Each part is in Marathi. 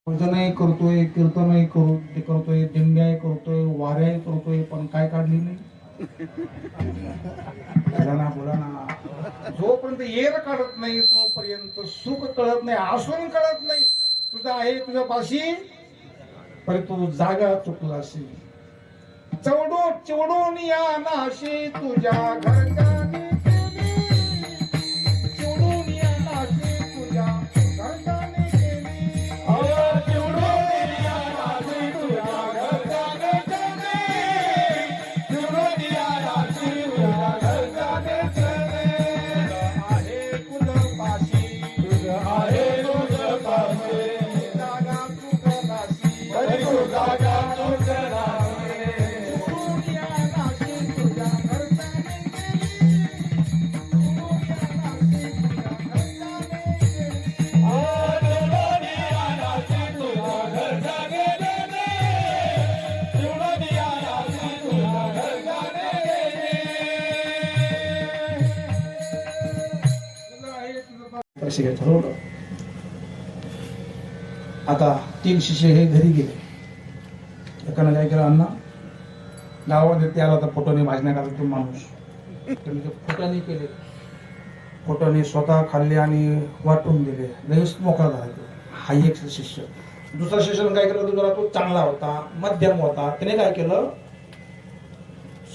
भजनही करतोय, कीर्तनही करतोय, दिंड्याही करतोय, वाऱ्याही करतोय, पण काय काढली नाही. बोला ना. जोपर्यंत येर काढत नाही तोपर्यंत सुख कळत नाही, असून कळत नाही. तुझा आहे तुझ्या पाशी पण तू जागा चुकला असेल. चिवडून या नाशी तुझ्या घरच्याने ठरवलं. आता 3 शिष्य हे घरी गेले. एकानं काय केलं, अण्णा गावामध्ये त्याला आता फोटोने भाजण्याकरता तो माणूस त्यांनी फोटोने केले. फोटोने स्वतः खाल्ले आणि वाटून दिले. लगेच मोकळा झाला. हा एक शिष्य. दुसरा शिष्याने काय केलं, जरा तो चांगला होता, मध्यम होता. त्याने काय केलं,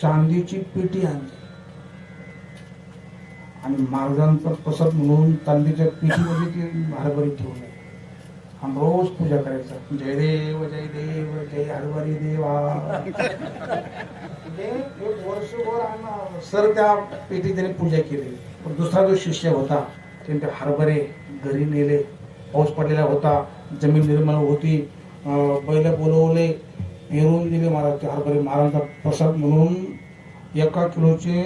चांदीची पेटी आणली आणि महाराजांचा प्रसाद म्हणून चांदीच्या पेटीमध्ये ती हरभरी ठेवली आणि रोज पूजा करायचा. जय देव जय देव जय हरभरी देवा. एक वर्षभर सर त्या पेटी त्याने पूजा केली. पण दुसरा जो शिष्य होता त्याने ते हरभरे घरी नेले. पाऊस पडलेला होता, जमीन निर्मळ होती. बैल बोलवले, पेरून दिले महाराज ते हरभरे. महाराजांचा प्रसाद म्हणून 1 किलोचे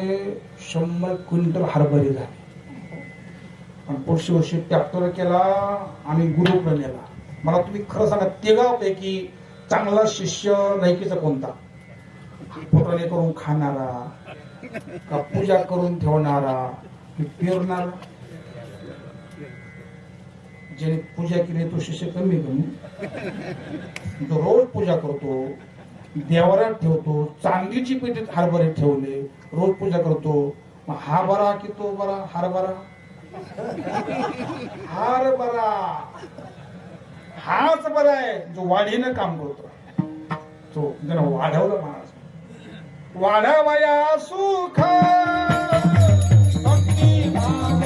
100 क्विंटल हरभरे झाले. आणि पुढच्या वर्षी ट्रॅक्टर केला आणि गुरुकडे नेला. मला तुम्ही खरं सांगा, तिघांपैकी चांगला शिष्य लायकीचा कोणता? पोटाने करून खाणारा, का पूजा करून ठेवणारा की पेरणारा? ज्याने पूजा केली तो शिष्य कमी जो रोज पूजा करतो, देवाऱ्यात ठेवतो, चांदीची पेटीत हरभरे ठेवले, रोज पूजा करतो, मग हा बरा की तो बरा? हरभरा हरभरा हाच बरा आहे जो वाढीनं काम करतो, तो जरा वाढवलं महाराज. वाढावया सुख भक्ती भाव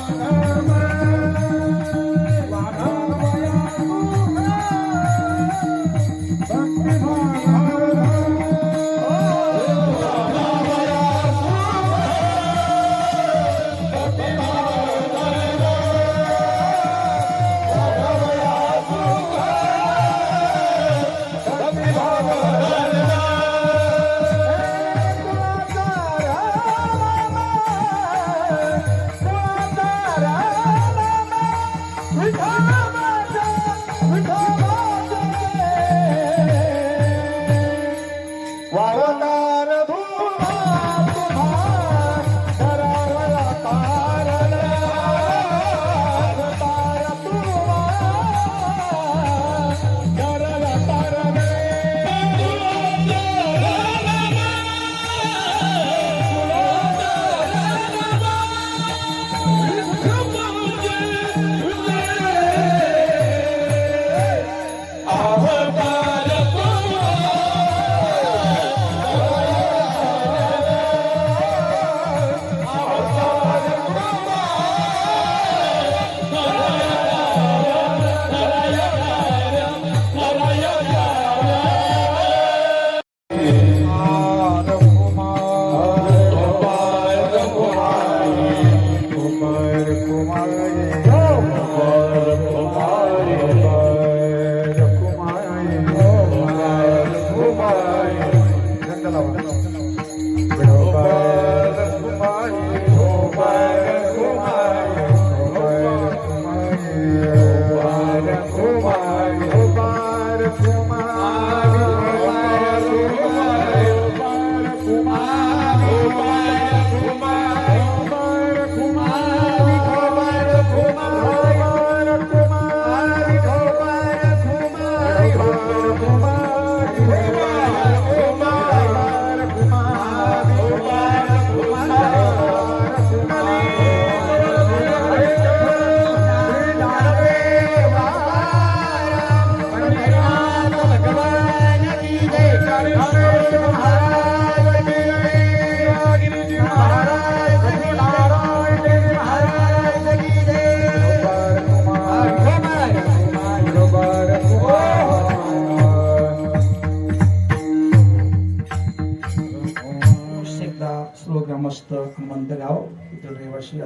ग्रामस्थ हनुमंत गाव इतर रहिवासी